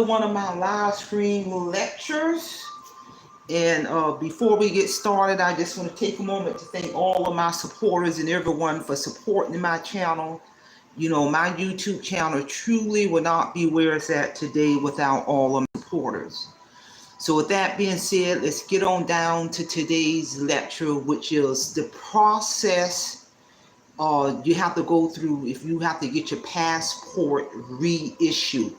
one of my live stream lectures. And before we get started, I just want to take a moment to thank all of my supporters and everyone for supporting my channel. You know, my YouTube channel truly would not be where it's at today without all of my supporters. So with that being said, let's get on down to today's lecture, which is the process you have to go through if you have to get your passport reissued.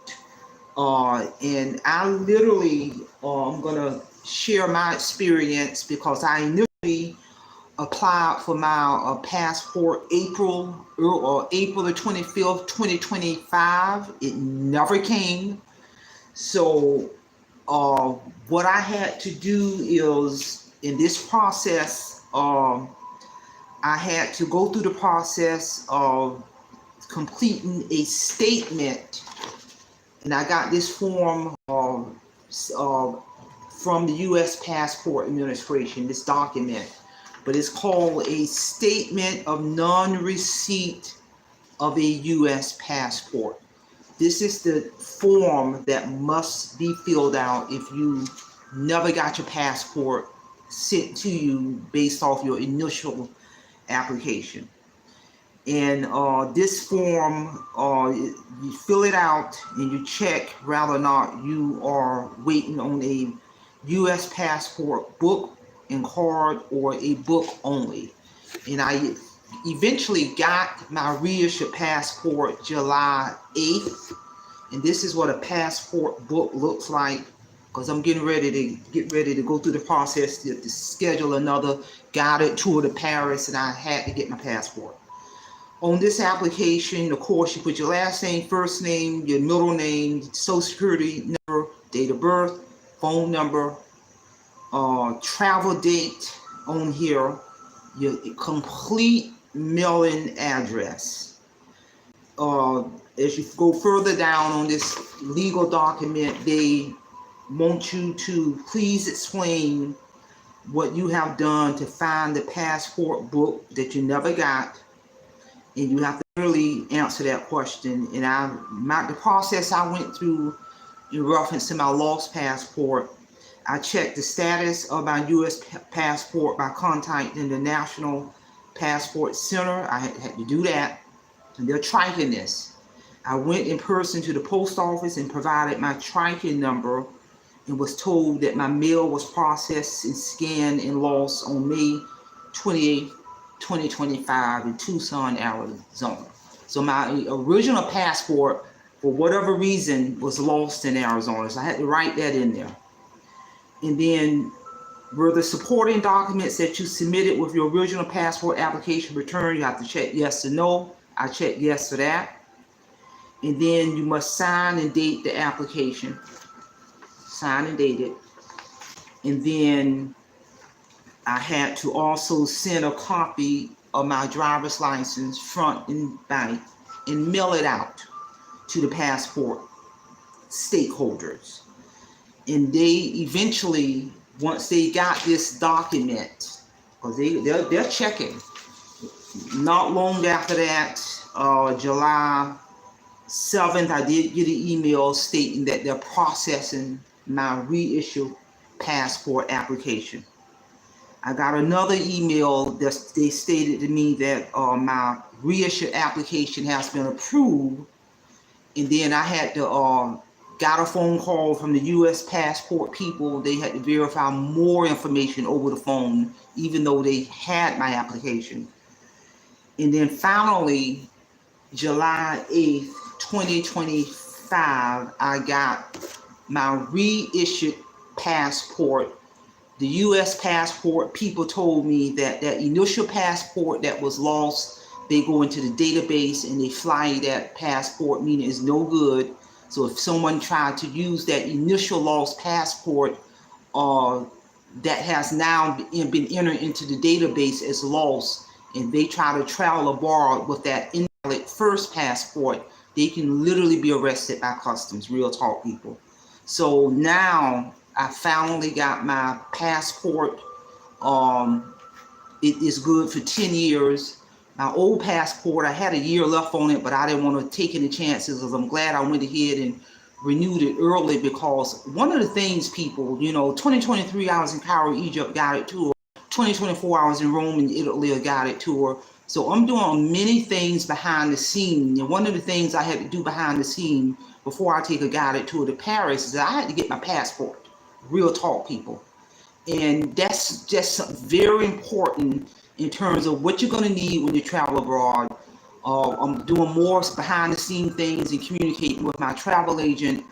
And I literally, I'm gonna share my experience because I initially applied for my passport April the 25th, 2025. It never came. So what I had to do is in this process, I had to go through the process of completing a statement. And I got this form from the U.S. Passport Administration, this document, but it's called a Statement of Non-Receipt of a U.S. Passport. This is the form that must be filled out if you never got your passport sent to you based off your initial application. And this form, you fill it out and you check whether or not you are waiting on a U.S. passport book and card or a book only. And I eventually got my reissued passport July 8th. And this is what a passport book looks like, because I'm getting ready to go through the process to schedule another guided tour to Paris, and I had to get my passport. On this application, of course, you put your last name, first name, your middle name, social security number, date of birth, phone number, travel date on here, your complete mailing address. As you go further down on this legal document, they want you to please explain what you have done to find the passport book that you never got. And you have to really answer that question. And the process I went through in reference to my lost passport, I checked the status of my U.S. passport by contacting the National Passport Center. I had to do that, and they're tracking this. I went in person to the post office and provided my tracking number and was told that my mail was processed and scanned and lost on May 28th, 2025 in Tucson, Arizona. So my original passport, for whatever reason, was lost in Arizona. So I had to write that in there. And then were the supporting documents that you submitted with your original passport application returned? You have to check yes or no. I checked yes for that. And then you must sign and date the application. Sign and date it. And then I had to also send a copy of my driver's license front and back and mail it out to the passport stakeholders. And they eventually, once they got this document, because they're checking, not long after that, July 7th, I did get an email stating that they're processing my reissued passport application. I got another email that they stated to me that my reissue application has been approved, and then I had to got a phone call from the U.S. passport people. They had to verify more information over the phone, even though they had my application. And then finally, July 8th, 2025, I got my reissued passport. The U.S. passport people told me that that initial passport that was lost, they go into the database and they flag that passport, meaning it's no good. So if someone tried to use that initial lost passport that has now been entered into the database as lost, and they try to travel abroad with that invalid first passport, they can literally be arrested by customs. Real talk, people. So now I finally got my passport. It is good for 10 years. My old passport, I had a year left on it, but I didn't want to take any chances, because I'm glad I went ahead and renewed it early, because one of the things, people, 2023 I was in Cairo, Egypt, guided tour. 2024 I was in Rome and Italy, a guided tour. So I'm doing many things behind the scene. And one of the things I had to do behind the scene before I take a guided tour to Paris is that I had to get my passport. Real talk, people. And that's just very important in terms of what you're going to need when you travel abroad. I'm doing more behind the scene things and communicating with my travel agent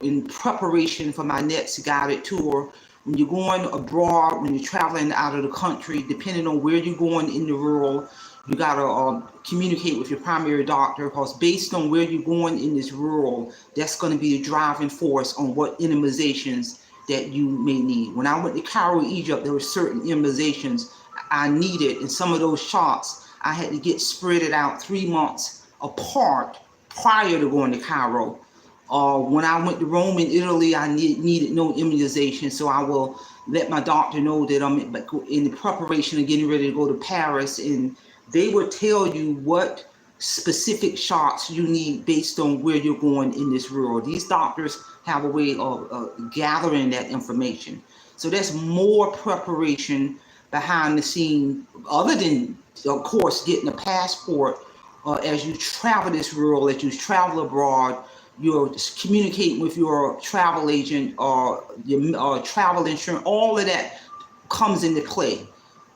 in preparation for my next guided tour. When you're going abroad, when you're traveling out of the country, depending on where you're going in the world, you got to communicate with your primary doctor, because based on where you're going in this world, that's going to be a driving force on what immunizations that you may need. When I went to Cairo, Egypt, there were certain immunizations I needed, and some of those shots I had to get spread it out 3 months apart prior to going to Cairo. When I went to Rome and Italy, I needed no immunization, so I will let my doctor know that I'm in the preparation of getting ready to go to Paris, and they will tell you what specific shots you need based on where you're going in this world. These doctors have a way of gathering that information. So there's more preparation behind the scene, other than, of course, getting a passport. As you travel this world, as you travel abroad, you're communicating with your travel agent or your travel insurance. All of that comes into play.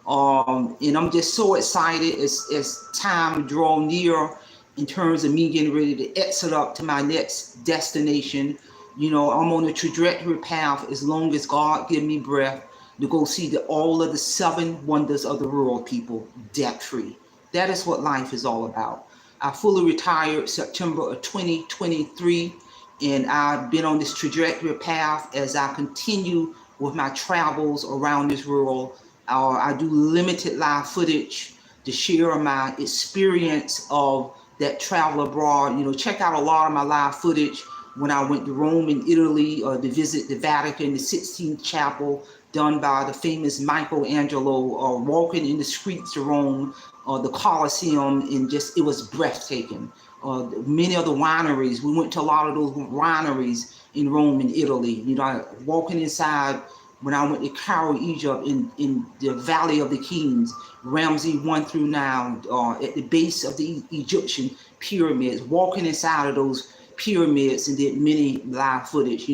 And I'm just so excited as time draw near in terms of me getting ready to exit up to my next destination. I'm on a trajectory path, as long as God give me breath, to go see all of the 7 wonders of the world, people, debt-free. That is what life is all about. I fully retired September of 2023, and I've been on this trajectory path as I continue with my travels around this world. I do limited live footage to share my experience of that travel abroad. Check out a lot of my live footage when I went to Rome and Italy to visit the Vatican, the 16th chapel done by the famous Michelangelo, walking in the streets of Rome, the Colosseum, and it was breathtaking. Many of the wineries, we went to a lot of those wineries in Rome and Italy. Walking inside, when I went to Cairo, Egypt, in the Valley of the Kings, Ramsey 1 through 9, at the base of the Egyptian pyramids, walking inside of those pyramids, and did many live footage,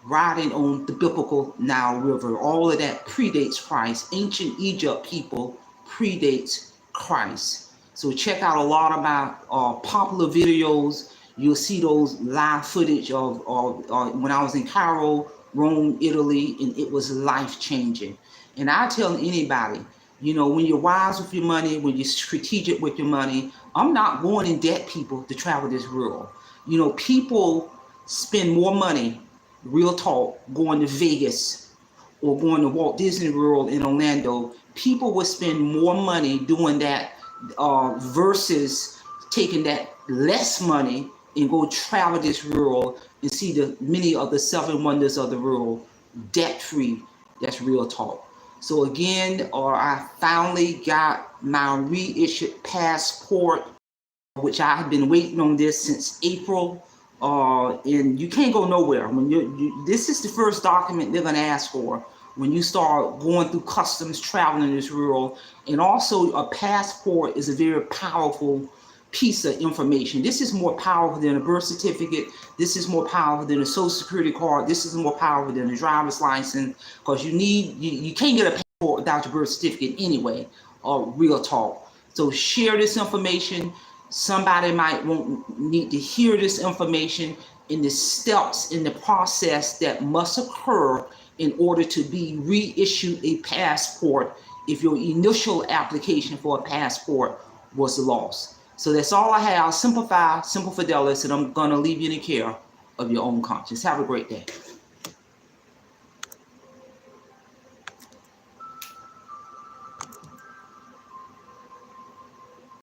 riding on the biblical Nile River. All of that predates Christ. Ancient Egypt, people, predates Christ. So check out a lot of my popular videos. You'll see those live footage of when I was in Cairo, Rome, Italy, and it was life-changing. And I tell anybody, when you're wise with your money, when you're strategic with your money, I'm not going in debt, people, to travel this world. People spend more money, real talk, going to Vegas or going to Walt Disney World in Orlando. People will spend more money doing that versus taking that less money and go travel this world and see many of the 7 wonders of the world debt-free. That's real talk. So again, I finally got my reissued passport, which I have been waiting on this since April. And you can't go nowhere. This is the first document they're going to ask for when you start going through customs, traveling this world. And also, a passport is a very powerful piece of information. This is more powerful than a birth certificate. This is more powerful than a social security card. This is more powerful than a driver's license, because you can't get a passport without your birth certificate anyway. Real talk. So share this information. Somebody might need to hear this information in the steps in the process that must occur in order to be reissued a passport if your initial application for a passport was lost. So that's all I have. Simplify, simple fidelis, and I'm going to leave you in the care of your own conscience. Have a great day.